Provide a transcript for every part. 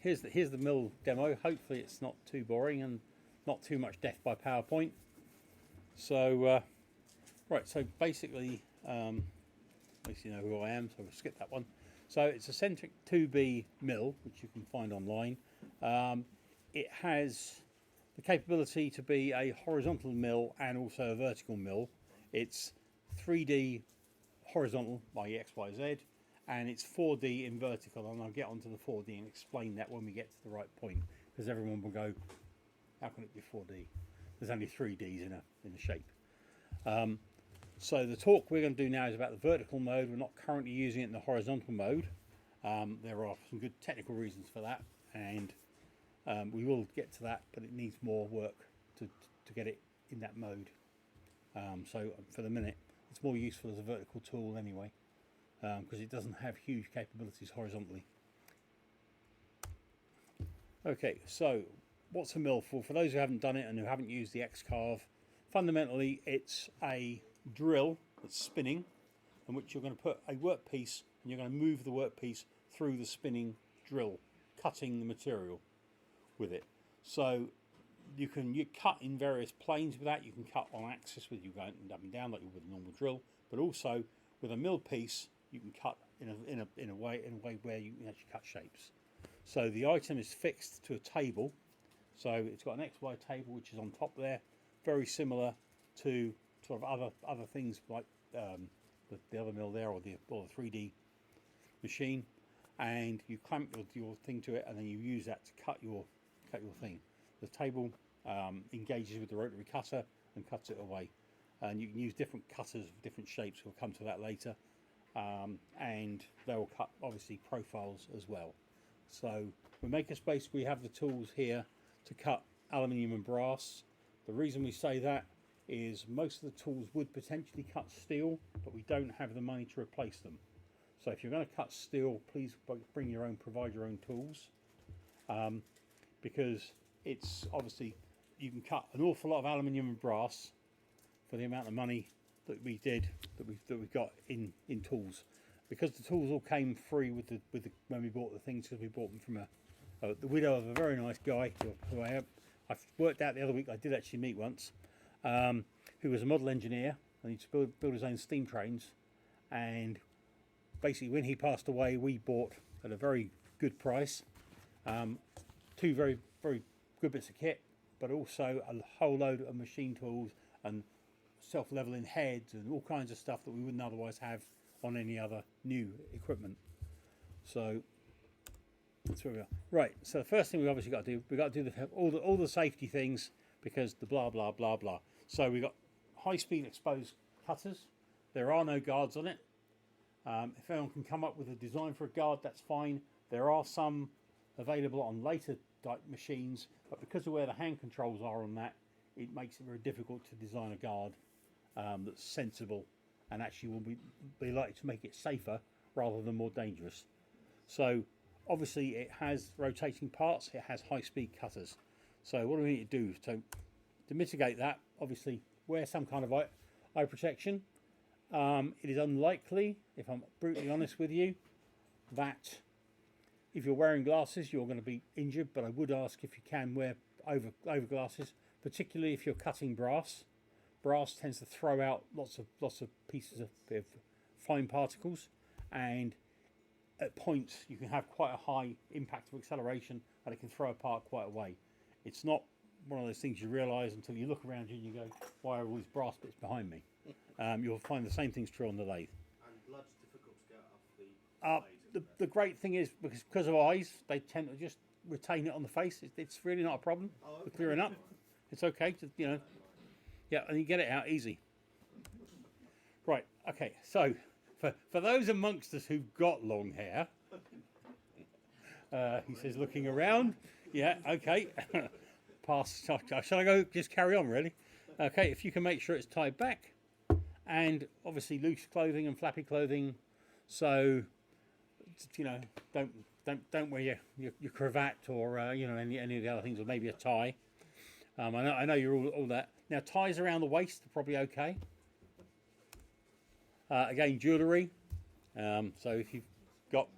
here's the mill demo. Hopefully it's not too boring and not too much death by PowerPoint. So right, so basically, at least you know who I am, so we'll skip that one. So it's a centric 2B mill, which you can find online. It has the capability to be a horizontal mill and also a vertical mill. It's 3D horizontal by XYZ, and it's 4D in vertical, and I'll get onto the 4D and explain that when we get to the right point, because everyone will go, how can it be 4D? There's only 3Ds in a shape. So the talk we're going to do now is about the vertical mode. We're not currently using it in the horizontal mode. There are some good technical reasons for that, and we will get to that, but it needs more work to get it in that mode. So for the minute, it's more useful as a vertical tool anyway, because it doesn't have huge capabilities horizontally. Okay, so what's a mill for? For those who haven't done it and who haven't used the X-Carve, fundamentally it's a drill that's spinning, in which you're going to put a workpiece and you're going to move the workpiece through the spinning drill, cutting the material with it. So you cut in various planes with that. You can cut on axis with you going up and down like you would with a normal drill, but also with a mill piece you can cut in a way where you can actually cut shapes. So the item is fixed to a table. So it's got an XY table which is on top there, very similar to sort of other things like the other mill there, or the 3D machine, and you clamp your thing to it, and then you use that to cut your thing. The table engages with the rotary cutter and cuts it away, and you can use different cutters of different shapes. We'll come to that later, and they will cut obviously profiles as well. So with MakerSpace we have the tools here to cut aluminium and brass. The reason we say that is most of the tools would potentially cut steel, but we don't have the money to replace them. So if you're going to cut steel, please provide your own tools, because it's obviously you can cut an awful lot of aluminium and brass for the amount of money that we got in tools, because the tools all came free with the when we bought the things, because we bought them from the widow of a very nice guy who I've worked out the other week. I did actually meet once, who was a model engineer and he used to build his own steam trains, and basically when he passed away we bought at a very good price two very good bits of kit, but also a whole load of machine tools and self-leveling heads and all kinds of stuff that we wouldn't otherwise have on any other new equipment. So that's where we are. Right, so the first thing we obviously got to do, all the safety things, because the blah blah blah blah. So we got high-speed exposed cutters. There are no guards on it. If anyone can come up with a design for a guard, that's fine. There are some available on later type machines, but because of where the hand controls are on that, it makes it very difficult to design a guard that's sensible and actually will be likely to make it safer rather than more dangerous. So obviously it has rotating parts, it has high-speed cutters. So what do we need to do? So to mitigate that, obviously wear some kind of eye protection. It is unlikely, if I'm brutally honest with you, that if you're wearing glasses you're going to be injured, but I would ask if you can wear over glasses, particularly if you're cutting brass. Brass tends to throw out lots of pieces of fine particles, and at points you can have quite a high impact of acceleration and it can throw apart quite a way. It's not one of those things you realise until you look around you and you go, why are all these brass bits behind me? You'll find the same thing's true on the lathe. And blood's difficult to get off the The great thing is, because of eyes, they tend to just retain it on the face. It's really not a problem for clearing up. It's okay, to, yeah, and you get it out easy. Right, okay, so for those amongst us who've got long hair, he says, looking around, yeah, okay, pass. Shall I go? Just carry on, really? Okay, if you can make sure it's tied back, and obviously loose clothing and flappy clothing, so don't wear your cravat or any of the other things, or maybe a tie. I know you're all that. Now ties around the waist are probably okay. Again, jewellery. So if you've got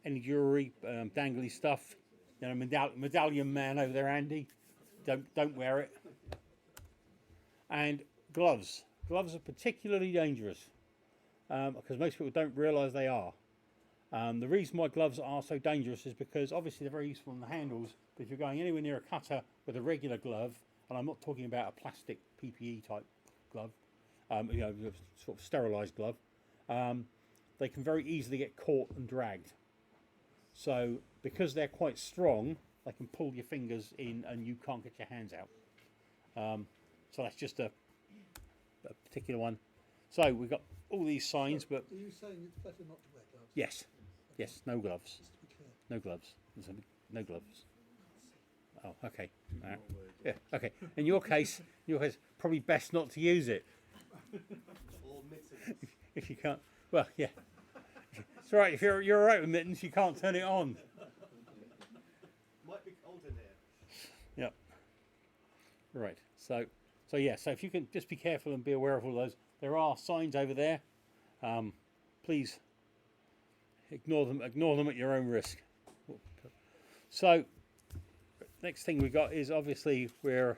any jewellery, dangly stuff. You know, medallion man over there, Andy. Don't wear it. And gloves. Gloves are particularly dangerous because most people don't realise they are. The reason why gloves are so dangerous is because obviously they're very useful on the handles, but if you're going anywhere near a cutter with a regular glove, and I'm not talking about a plastic PPE type glove, you know, sort of sterilised glove, they can very easily get caught and dragged. So because they're quite strong, they can pull your fingers in and you can't get your hands out. So that's just a particular one. So we've got all these signs, but Are you saying it's better not to wear gloves? yes, yes, no gloves, Just to be clear. no gloves, no gloves. Oh, okay. Yeah, okay. In your case, probably best not to use it Or mittens. if you can't. Well, yeah, it's all right. If you're all right with mittens, you can't turn it on. Might be cold in here. Yep. Right. So yeah. So if you can just be careful and be aware of all those. There are signs over there. Please ignore them. Ignore them at your own risk. So next thing we got is obviously we're.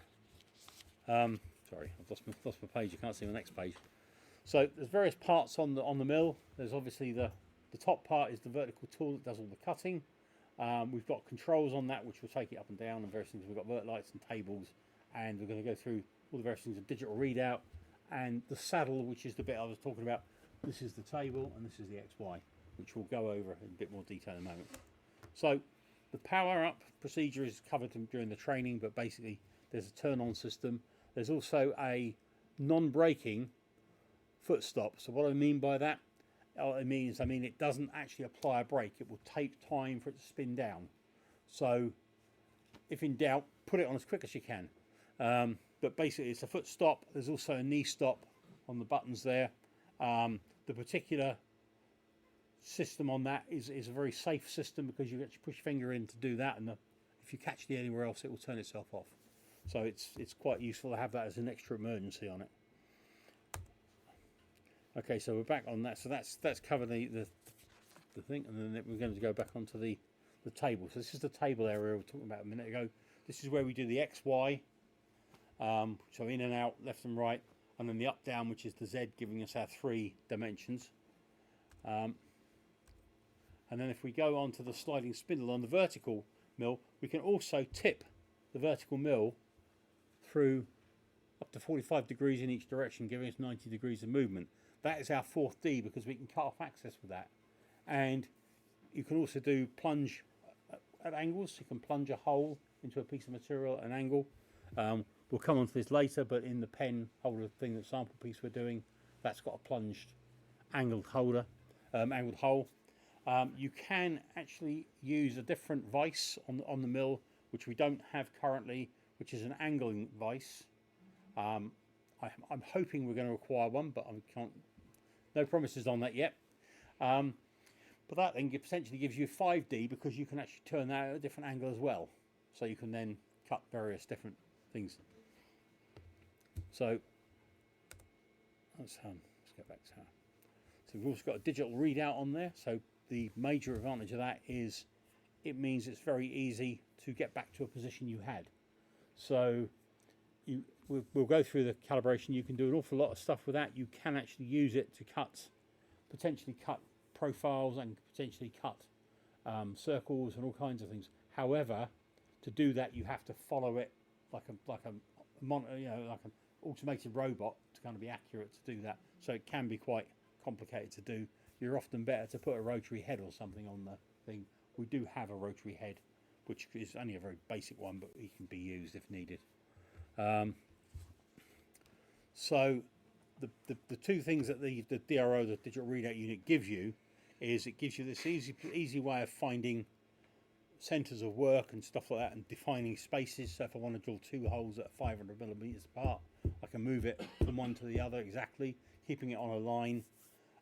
Sorry, I've lost my page. You can't see my next page. So there's various parts on the mill. There's obviously the top part is the vertical tool that does all the cutting. We've got controls on that which will take it up and down and various things. We've got vert lights and tables, and we're going to go through all the various things of digital readout and the saddle, which is the bit I was talking about. This is the table and this is the XY, which we'll go over in a bit more detail in a moment. So the power up procedure is covered during the training, but basically there's a turn on system. There's also a non-braking foot stop. So what I mean by that, I mean it doesn't actually apply a brake. It will take time for it to spin down. So if in doubt, put it on as quick as you can. But basically it's a foot stop. There's also a knee stop on the buttons there. The particular system on that is a very safe system because you actually push your finger in to do that, and if you catch it anywhere else it will turn itself off. So it's quite useful to have that as an extra emergency on it. Okay, so we're back on that. So that's covered the thing, and then we're going to go back onto the table. So this is the table area we were talking about a minute ago. This is where we do the XY, so in and out, left and right, and then the up down, which is the Z, giving us our 3 dimensions. And then if we go on to the sliding spindle on the vertical mill, we can also tip the vertical mill through up to 45 degrees in each direction, giving us 90 degrees of movement. That is our 4th D because we can cut off access with that. And you can also do plunge at angles. You can plunge a hole into a piece of material at an angle. We'll come on to this later, but in the pen holder thing, the sample piece we're doing, that's got a plunged angled holder, angled hole. You can actually use a different vise on the mill, which we don't have currently, which is an angling vise. I'm hoping we're going to acquire one, but I can't. No promises on that yet. But that then potentially gives you 5D because you can actually turn that at a different angle as well. So you can then cut various different things. So let's get back to that. So we've also got a digital readout on there. So the major advantage of that is it means it's very easy to get back to a position you had. So we'll go through the calibration. You can do an awful lot of stuff with that. You can actually use it to potentially cut profiles and potentially cut circles and all kinds of things. However, to do that, you have to follow it like an automated robot to kind of be accurate to do that. So it can be quite complicated to do. You're often better to put a rotary head or something on the thing. We do have a rotary head, which is only a very basic one, but it can be used if needed. So the 2 things that the DRO, the digital readout unit, gives you is it gives you this easy way of finding centres of work and stuff like that, and defining spaces. So if I want to drill 2 holes that are 500 millimeters apart, I can move it from one to the other exactly, keeping it on a line.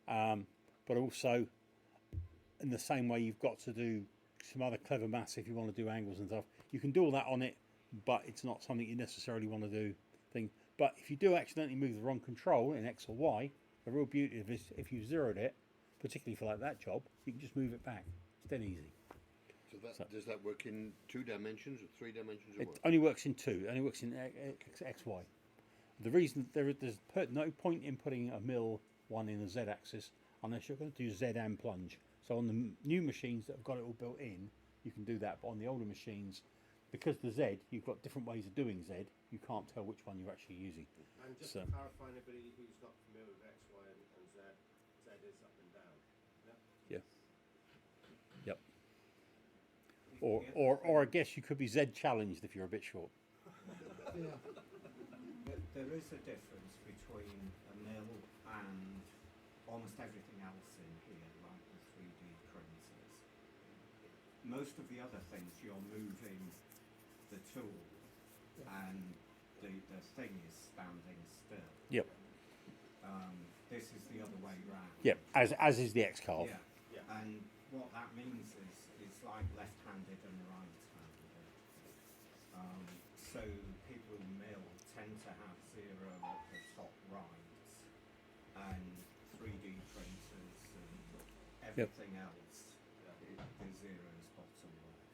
But also, in the same way, you've got to do some other clever maths if you want to do angles and stuff. You can do all that on it, but it's not something you necessarily want to do. But if you do accidentally move the wrong control in X or Y, the real beauty of this, if you zeroed it, particularly for like that job, you can just move it back. dead easy. So does that work in 2 dimensions or 3 dimensions or It what? only works in 2. It only works in X, Y. The reason there's no point in putting a mill one in a Z axis unless you're going to do Z and plunge. So on the new machines that have got it all built in, you can do that. But on the older machines, because the Z, you've got different ways of doing Z, you can't tell which one you're actually using. And just So- to clarify, anybody who's not familiar with X, Y, and Z, Z is up and down. Yeah? Yeah. Yep. Or I guess you could be Z challenged if you're a bit short. Yeah. There is a difference between a mill and almost everything else in here, like the 3D printers. Most of the other things, you're moving the tool and the thing is standing still. Yep. This is the other way round. Yep. As is the X carve. Yeah. Yeah. And what that means is it's like left-handed and right-handed. So people who mill tend to have 0 at the top right, and 3D printers and everything else, the 0's bottom left.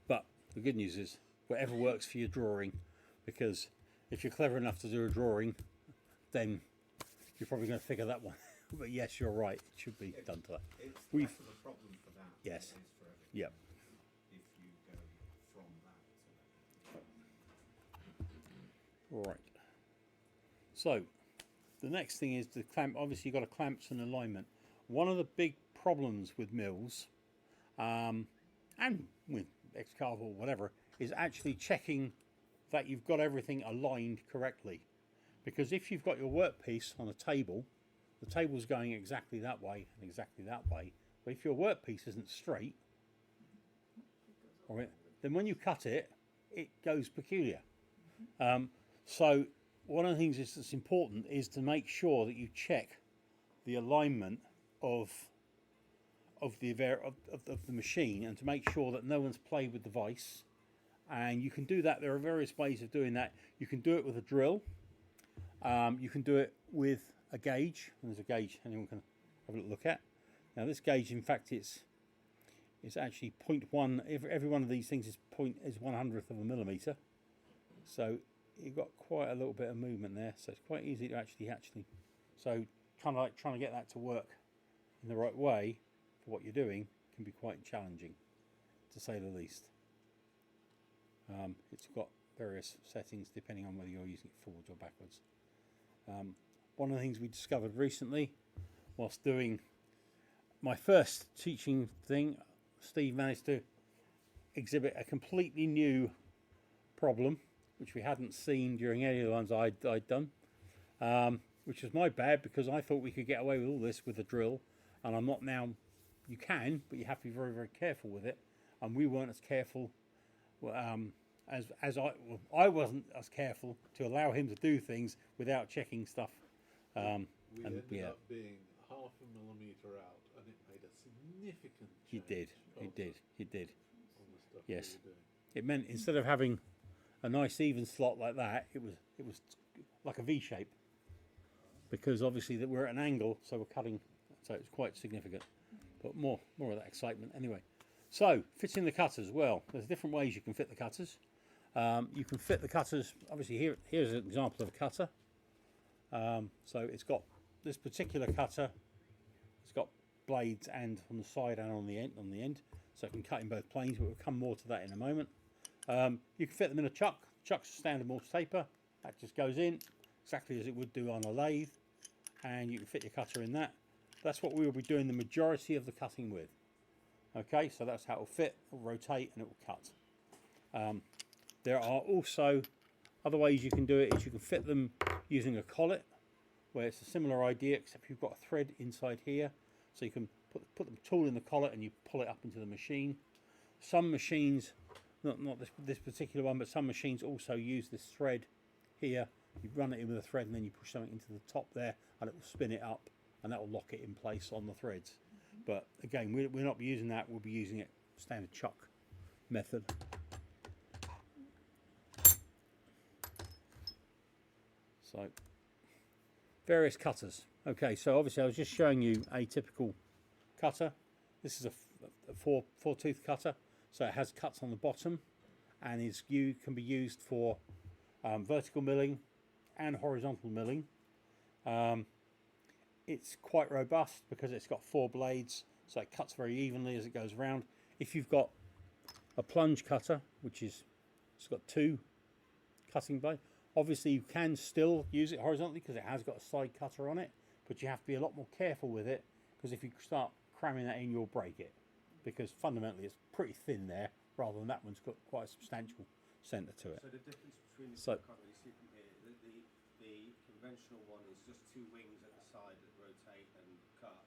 But the good news is, whatever works for your drawing, because if you're clever enough to do a drawing, then you're probably going to figure that one. But yes, you're right. It should be done to that. It's We've- less of a problem for that Yes. than it is for everything. Yep. If you go from that to All right. So the next thing is the clamp. Obviously, you've got a clamps and alignment. One of the big problems with mills, and with X-carve or whatever, is actually checking that you've got everything aligned correctly. Because if you've got your workpiece on a table, the table's going exactly that way and exactly that way. But if your workpiece isn't straight, all right, then when you cut it, it goes peculiar. So one of the things that's important is to make sure that you check the alignment of the machine, and to make sure that no one's played with the vise. And you can do that. There are various ways of doing that. You can do it with a drill. You can do it with a gauge. And there's a gauge anyone can have a look at. Now this gauge, in fact, it's actually 0.1. Every one of these things is 1/100th of a millimeter. So you've got quite a little bit of movement there. So it's quite easy to actually. So kind of like trying to get that to work in the right way for what you're doing can be quite challenging, to say the least. It's got various settings depending on whether you're using it forwards or backwards. One of the things we discovered recently whilst doing my first teaching thing, Steve managed to exhibit a completely new problem which we hadn't seen during any of the ones I'd done, which was my bad, because I thought we could get away with all this with a drill, and I'm not now. You can, but you have to be very, very careful with it, and we weren't as careful as I wasn't as careful to allow him to do things without checking stuff. We and ended yeah, up being 0.5 millimetre out, and it made a significant he did, change he did. on the stuff Yes. we were doing. It meant instead of having a nice even slot like that, it was like a V shape, because obviously that we're at an angle, so we're cutting, so it's quite significant. But more of that excitement anyway. So fitting the cutters, well, there's different ways you can fit the cutters. You can fit the cutters, obviously here's an example of a cutter. So it's got this particular cutter, it's got blades and on the side and on the end, so it can cut in both planes, but we'll come more to that in a moment. You can fit them in a chuck. Chuck's standard mortar taper, that just goes in exactly as it would do on a lathe, and you can fit your cutter in that. That's what we will be doing the majority of the cutting with. Okay, so that's how it will fit, it will rotate, and it will cut. There are also other ways you can do it. Is you can fit them using a collet, where it's a similar idea, except you've got a thread inside here, so you can put the tool in the collet and you pull it up into the machine. Some machines, not this particular one, but some machines also use this thread here. You run it in with a thread and then you push something into the top there, and it will spin it up, and that will lock it in place on the threads. But again, we'll not be using that. We'll be using it standard chuck method. So various cutters. Okay, so obviously I was just showing you a typical cutter. This is a four tooth cutter, so it has cuts on the bottom, and can be used for vertical milling and horizontal milling. It's quite robust because it's got 4 blades, so it cuts very evenly as it goes around. If you've got a plunge cutter, it's got 2 cutting blades, obviously you can still use it horizontally because it has got a side cutter on it, but you have to be a lot more careful with it, because if you start cramming that in, you'll break it, because fundamentally it's pretty thin there, rather than that one's got quite a substantial centre to it. So the difference between the So- two, I can't really see from here, the conventional one is just 2 wings at the side that rotate and cut,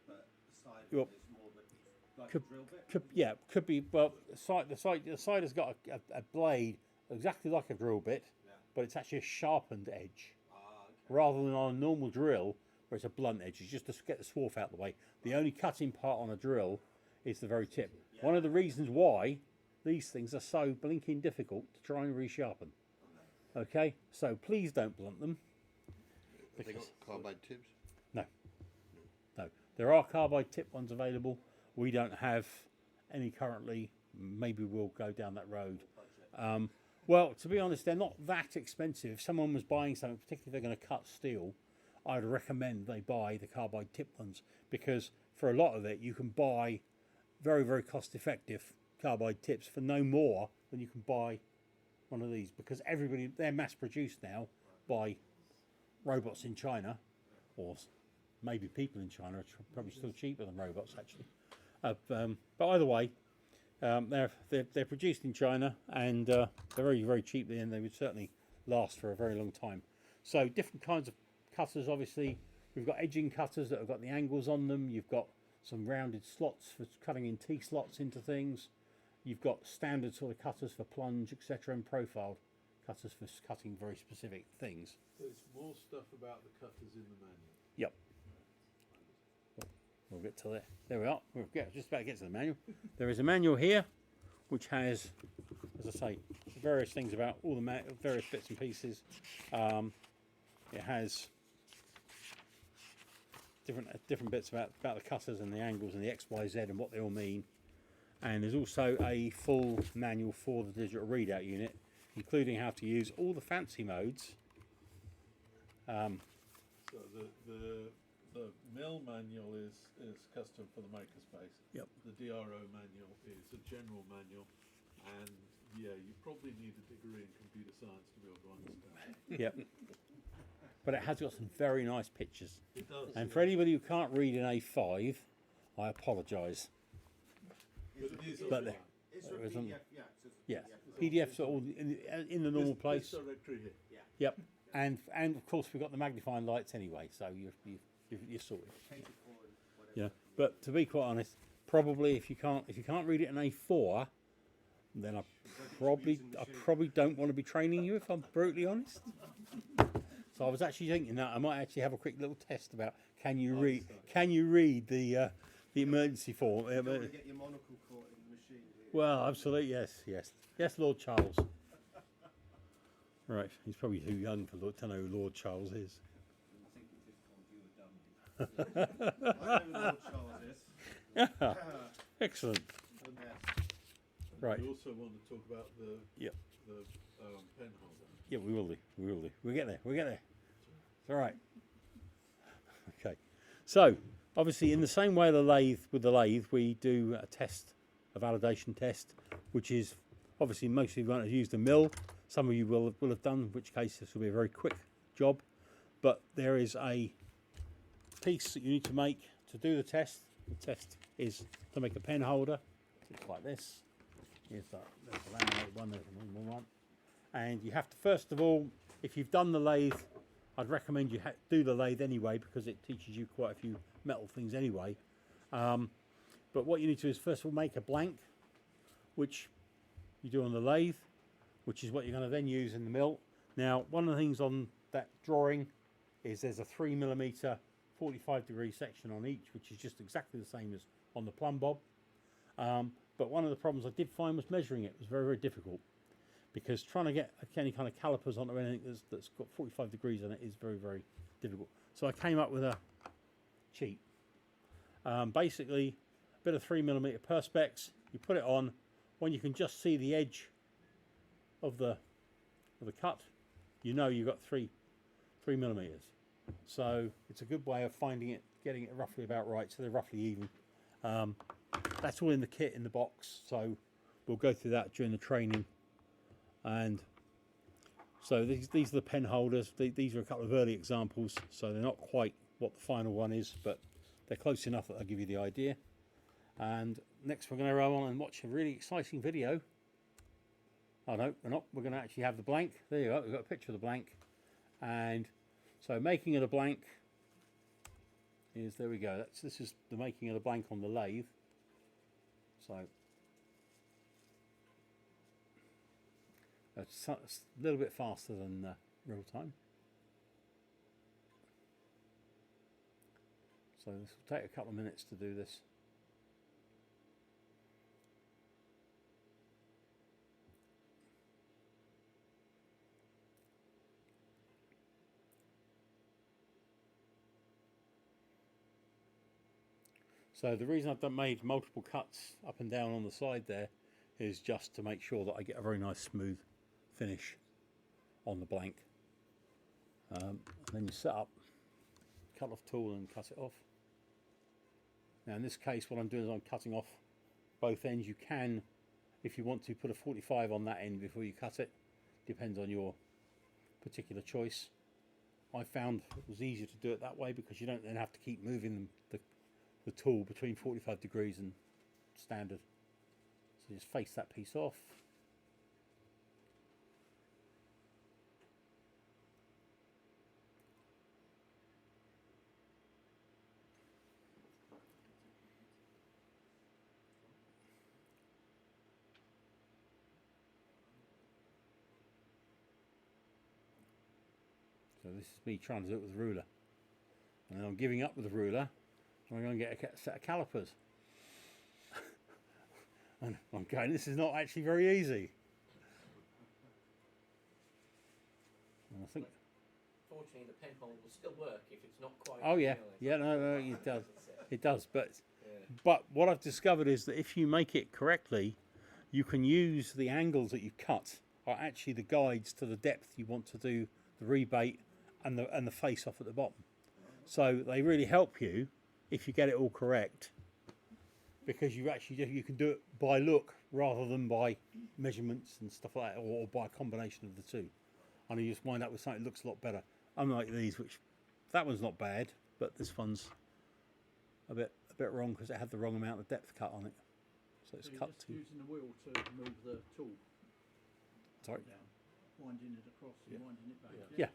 but the side Well, one is more of a, like could- a drill bit? Could be. Well, the side has got a blade exactly like a drill bit, Yeah. but it's actually a sharpened edge, Okay. rather than on a normal drill where it's a blunt edge. It's just to get the swarf out of the way. The only cutting part on a drill is the very tip. Yeah. One of the reasons why these things are so blinking difficult to try and resharpen. Okay, so please don't blunt them. Have they got carbide tips? No, there are carbide tip ones available. We don't have any currently. Maybe we'll go down that road. Well, to be honest, they're not that expensive. If someone was buying something, particularly if they're going to cut steel, I'd recommend they buy the carbide tip ones, because for a lot of it you can buy very, very cost effective carbide tips for no more than you can buy one of these, because they're mass produced now by robots in China, or maybe people in China, are probably still cheaper than robots actually. But either way, they're produced in China, and they're very, very cheap, and they would certainly last for a very long time. So different kinds of cutters, obviously. We've got edging cutters that have got the angles on them. You've got some rounded slots for cutting in T-slots into things. You've got standard sort of cutters for plunge, etc., and profiled cutters for cutting very specific things. There's more stuff about the cutters in the manual. Yep. We'll get to there. There we are. We're just about to get to the manual. There is a manual here, which has, as I say, various things about all the various bits and pieces. It has different bits about the cutters and the angles and the X, Y, Z and what they all mean. And there's also a full manual for the digital readout unit, including how to use all the fancy modes. So the mill manual is custom for the MakerSpace. Yep. The DRO manual is a general manual, and yeah, you probably need a degree in computer science to be able to understand. Yep. But it has got some very nice pictures. It does. And for anybody who can't read an A5, I apologise. But it is But offline. It's There a isn't- PDF, yeah. It's just a Yeah, PDF. PDFs are all in the normal This place. directory here. Yep. And of course we've got the magnifying lights anyway, so you're sorted. Catered for and whatever. Yeah. But to be quite honest, probably if you can't read it in A4, then I probably don't want to be training you, if I'm brutally honest. So I was actually thinking that I might actually have a quick little test about can you read the emergency form. You don't want to get your monocle caught in the machine, do you? Well, absolutely, yes, Lord Charles. Right, he's probably too young to know who Lord Charles is. I know who Lord Charles is. Excellent. And Right. we also want to talk about the Yep. pen holder. Yeah, we will do. We'll get there. It's all right. Okay. So, obviously, in the same way with the lathe, we do a validation test, which is obviously most of you won't have used a mill. Some of you will have done, in which case this will be a very quick job. But there is a piece that you need to make to do the test. The test is to make a pen holder. It's like this. Here's there's the laminated one, there's the normal one. And you have to, first of all, if you've done the lathe, I'd recommend you do the lathe anyway, because it teaches you quite a few metal things anyway. But what you need to do is first of all make a blank, which you do on the lathe, which is what you're going to then use in the mill. Now, one of the things on that drawing is there's a 3mm 45-degree section on each, which is just exactly the same as on the plumb bob. But one of the problems I did find was measuring it. It was very, very difficult, because trying to get any kind of calipers onto anything that's got 45 degrees on it is very, very difficult. So I came up with a cheat. Basically, a bit of 3mm perspex. You put it on when you can just see the edge of the cut. You know you've got 3mm. So it's a good way of finding it, getting it roughly about right, so they're roughly even. That's all in the kit in the box, so we'll go through that during the training. And so these are the pen holders. These are a couple of early examples, so they're not quite what the final one is, but they're close enough that I'll give you the idea. And next we're going to go on and watch a really exciting video. Oh no, we're not. We're going to actually have the blank. There you go. We've got a picture of the blank. And so making of the blank is, there we go. This is the making of the blank on the lathe. So it's a little bit faster than real time. So this will take a couple of minutes to do this. So the reason I've made multiple cuts up and down on the side there is just to make sure that I get a very nice smooth finish on the blank. And then you set up, cut off tool and cut it off. Now in this case what I'm doing is I'm cutting off both ends. You can, if you want to, put a 45 on that end before you cut it. Depends on your particular choice. I found it was easier to do it that way because you don't then have to keep moving the tool between 45 degrees and standard. So just face that piece off. So this is me trying to do it with a ruler. And then I'm giving up with the ruler. I'm going to get a set of calipers. And I'm going, this is not actually very easy. And I think. Fortunately, the pen hole will still work if it's not quite. Oh yeah, yeah, no, it does. It does, but Yeah. but what I've discovered is that if you make it correctly, you can use the angles that you cut are actually the guides to the depth you want to do the rebate and the face off at the bottom. So they really help you if you get it all correct, because you can do it by look rather than by measurements and stuff like that, or by a combination of the two, and you just wind up with something that looks a lot better. Unlike these, which that one's not bad, but this one's a bit wrong because it had the wrong amount of depth cut on it, so it's So you're cut just to. using the wheel to move the tool Sorry. down, winding it across and winding it back. Yeah.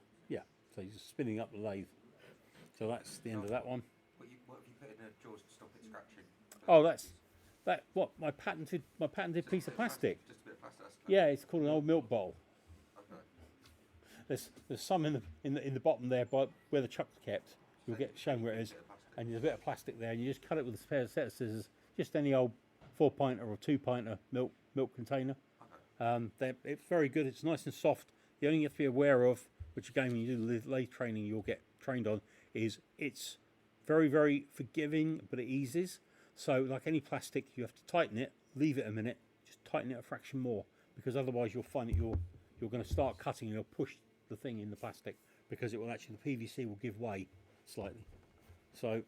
So you're just spinning up the lathe. So that's the end of that one. What have you put in the jaws to stop it scratching? Oh, that what my patented piece of plastic. Just a bit of plastic. Yeah, it's called an old milk bowl. Okay. There's some in the bottom there, by where the chuck's kept. You'll get shown where it is, and there's a bit of plastic there, and you just cut it with a set of scissors. Just any old 4-pinter or 2-pinter milk container. It's very good. It's nice and soft. The only thing you have to be aware of, which again when you do the lathe training you'll get trained on, is it's very, very forgiving, but it eases. So like any plastic, you have to tighten it, leave it a minute, just tighten it a fraction more, because otherwise you'll find that you're going to start cutting and you'll push the thing in the plastic, because it will actually, the PVC will give way slightly. So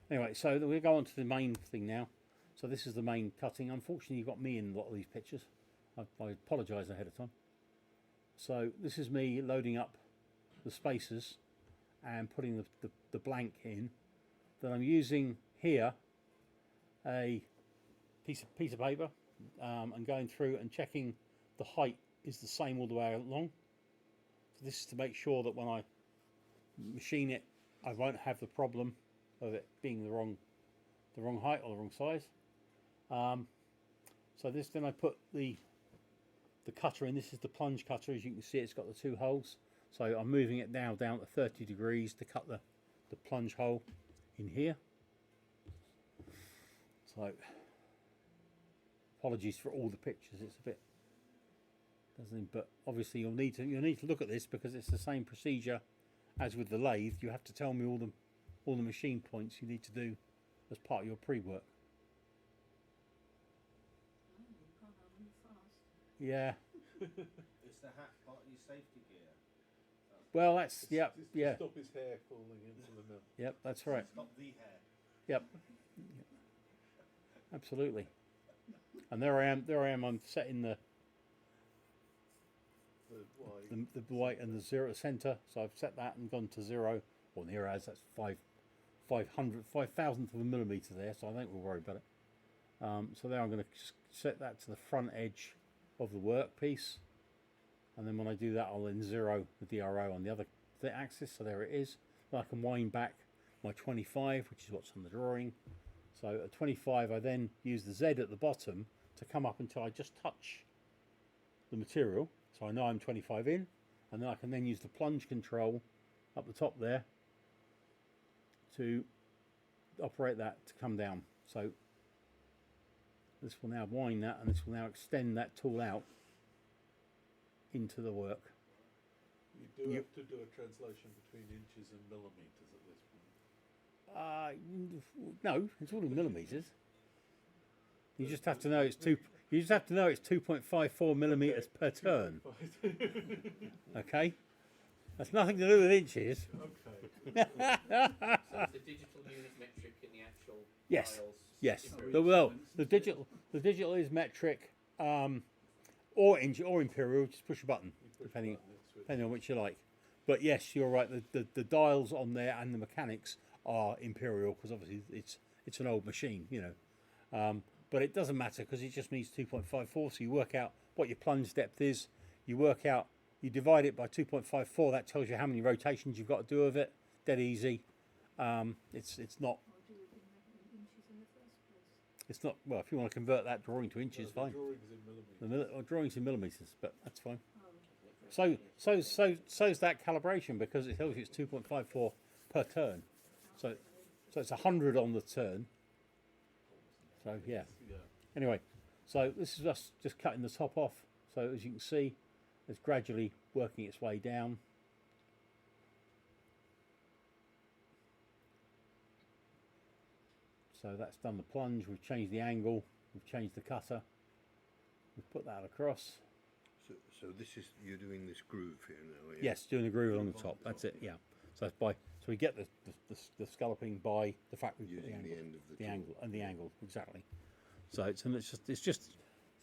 anyway, so we'll go on to the main thing now. So this is the main cutting. Unfortunately you've got me in a lot of these pictures. I apologise ahead of time. So this is me loading up the spacers and putting the blank in. Then I'm using here a piece of paper and going through and checking the height is the same all the way along. So this is to make sure that when I machine it, I won't have the problem of it being the wrong height or the wrong size. So this, then I put the cutter in. This is the plunge cutter. As you can see, it's got the 2 holes. So I'm moving it now down to 30 degrees to cut the plunge hole in here. So apologies for all the pictures. It's a bit doesn't, but obviously you'll need to look at this, because it's the same procedure as with the lathe. You have to tell me all the machine points you need to do as part of your pre-work. Yeah. Is the hat part of your safety gear? Well, that's To yeah. stop his hair falling into the mill. Yep, that's right. Stop the hair. Yep. Absolutely. And there I am. I'm setting the white and the 0 center. So I've set that and gone to 0. Or near as that's 5,000th of a millimeter there. So I think we'll worry about it. So there I'm going to set that to the front edge of the workpiece. And then when I do that, I'll then 0 the DRO on the other axis. So there it is. Then I can wind back my 25, which is what's on the drawing. So at 25, I then use the Z at the bottom to come up until I just touch the material. So I know I'm 25 in, and then I can then use the plunge control up the top there to operate that to come down. So this will now wind that, and this will now extend that tool out into the work. You do have to do a translation between inches and millimeters at this point. No, it's all in millimeters. You just have to know it's two. You just have to know it's 2.54 millimeters per turn. Okay, that's nothing to do with inches. Okay. So it's the digital unit metric in the actual Yes. dials. Yes. Imperial. Well, the digital is metric, or inch or imperial. Just push a button, depending on which you like. But yes, you're right. The dials on there and the mechanics are imperial because obviously it's an old machine, you know. But it doesn't matter because it just needs 2.54. So you work out what your plunge depth is. You divide it by 2.54. That tells you how many rotations you've got to do of it. Dead easy. It's not. It's not. Well, if you want to convert that drawing to inches, The fine. drawing's in millimeters. Drawings in millimeters, but that's fine. So's that calibration because it tells you it's 2.54 per turn. So it's 100 on the turn. So yeah. Yeah. Anyway, so this is us just cutting the top off. So as you can see, it's gradually working its way down. So that's done the plunge. We've changed the angle. We've changed the cutter. We've put that across. So this is, you're doing this groove here now, are you? Yes, doing the groove along the top. That's it. Yeah. So that's so we get the scalloping by the fact we put Using the end of the tool. the angle exactly. So it's just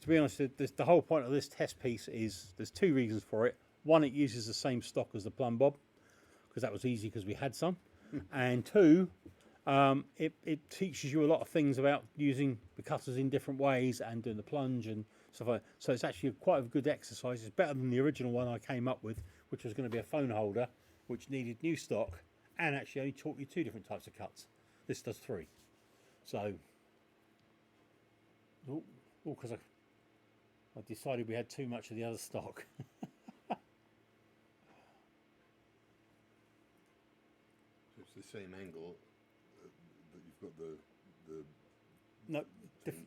to be honest, the whole point of this test piece is there's two reasons for it. One, it uses the same stock as the plumb bob because that was easy because we had some, and two, it teaches you a lot of things about using the cutters in different ways and doing the plunge and stuff like that. So it's actually quite a good exercise. It's better than the original one I came up with, which was going to be a phone holder, which needed new stock and actually only taught you 2 different types of cuts. This does 3. So, because I decided we had too much of the other stock. So it's the same angle, but you've got the No,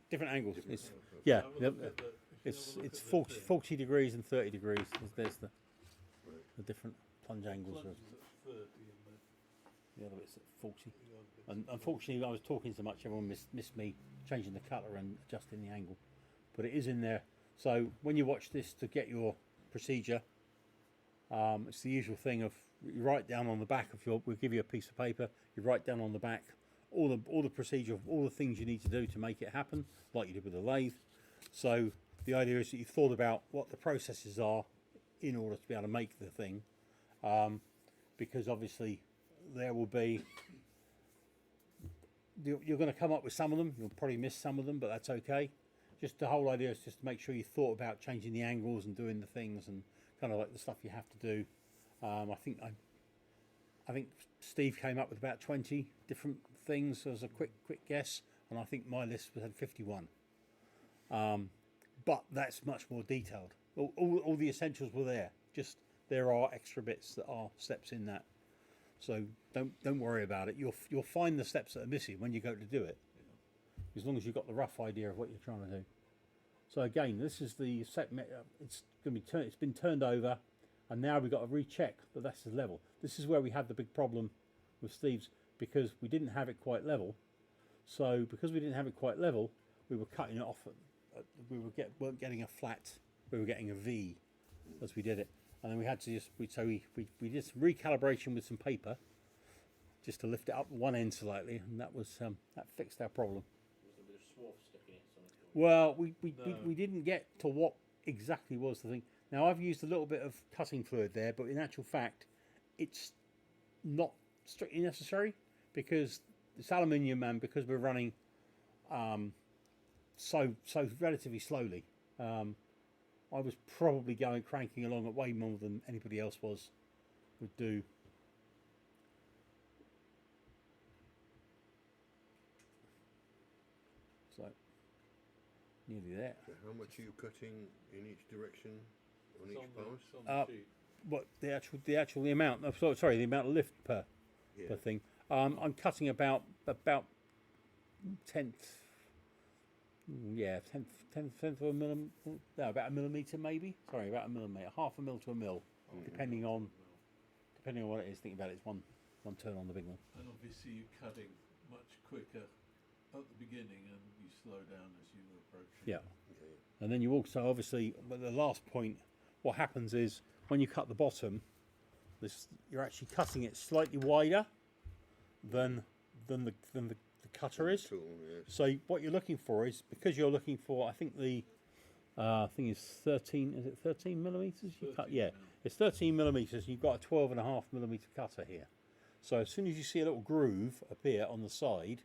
different angles. It's, Have yeah, a look at the- if you have a look it's at the 40, thing, 40 degrees and 30 degrees. There's the different plunge angles. plunge is at 30 and The other bit's at 40. the other bit's And unfortunately, I was talking so much, everyone missed me changing the cutter and adjusting the angle. But it is in there. So when you watch this to get your procedure, it's the usual thing of you write down on the back of we'll give you a piece of paper. You write down on the back all the procedure, all the things you need to do to make it happen, like you did with the lathe. So the idea is that you've thought about what the processes are in order to be able to make the thing, because obviously there will be. You're going to come up with some of them. You'll probably miss some of them, but that's okay. Just the whole idea is just to make sure you thought about changing the angles and doing the things and kind of like the stuff you have to do. I think Steve came up with about 20 different things as a quick guess, and I think my list had 51. But that's much more detailed. All the essentials were there. Just there are extra bits that are steps in that. So don't worry about it. You'll find the steps that are missing when you go to do it, as long as you've got the rough idea of what you're trying to do. So again, this is the set. It's going to be it's been turned over, and now we've got to recheck that that's the level. This is where we had the big problem with Steve's because we didn't have it quite level. So because we didn't have it quite level, we were cutting it off. Weren't getting a flat. We were getting a V as we did it, and then we had to we did some recalibration with some paper just to lift it up one end slightly, and that fixed our problem. Was there a bit of swarf stuck in it? Something? Well, we didn't get to what exactly was the thing. Now I've used a little bit of cutting fluid there, but in actual fact, it's not strictly necessary because it's aluminium, and because we're running so relatively slowly, I was probably cranking along at way more than anybody else would do. So nearly there. So how much are you cutting in each direction on It's each post? it's on the sheet. What the amount? Oh, sorry, the amount of lift per thing. I'm cutting about tenth. Yeah, tenth of a millimeter. No, about a millimeter maybe. Sorry, about a millimeter, half a mil to a mil, depending on what it is. Think about it. It's one turn on the big one. And obviously you're cutting much quicker at the beginning, and you slow down as you approach. Yeah. And then you also obviously, but the last point, what happens is when you cut the bottom, you're actually cutting it slightly wider than the cutter is. Tool, yes. So what you're looking for is, because you're looking for, I think the thing is 13. Is it 13 millimeters? You cut, yeah, it's 13 millimeters. You've got a 12.5 millimeter cutter here. So as soon as you see a little groove appear on the side,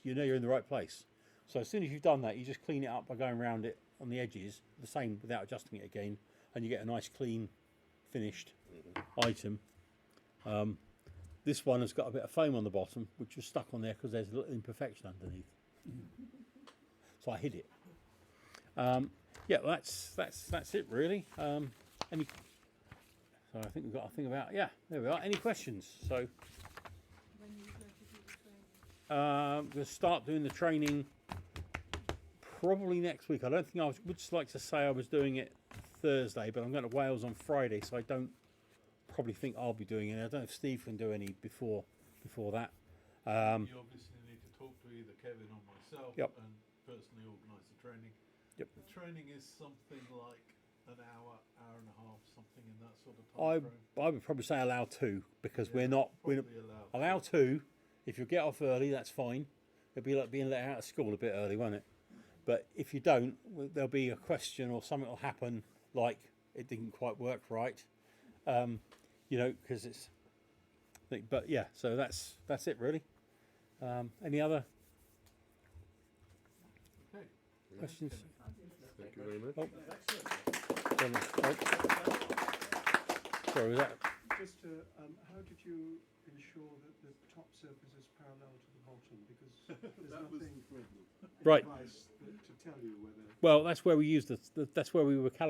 you know you're in the right place. So as soon as you've done that, you just clean it up by going around it on the edges, the same without adjusting it again, and you get a nice clean finished item. This one has got a bit of foam on the bottom, which was stuck on there because there's a little imperfection underneath. So I hid it. Yeah, well, that's it really. So I think we've got a thing about, yeah, there we are. Any questions? So When are you going to do the training? we'll start doing the training probably next week. I don't think would just like to say I was doing it Thursday, but I'm going to Wales on Friday, so I don't probably think I'll be doing it. I don't know if Steve can do any before that. You obviously need to talk to either Kevin or myself Yep. and personally organise the training. Yep. The training is something like an hour and a half, something in that sort of time frame. I would probably say allow 2 because Yeah, we're not probably allow 2. If you get off early, that's fine. It'll be like being let out of school a bit early, won't it? But if you don't, there'll be a question or something will happen, like it didn't quite work right. Because it's. But yeah, so that's it really. Any other Okay. questions? Thank you very much. Oh. Sorry, was that? Just how did you ensure that the top surface is parallel to the bottom? Because there's That was nothing the problem. Right. advice to tell you whether. Well, that's where we used that's where we were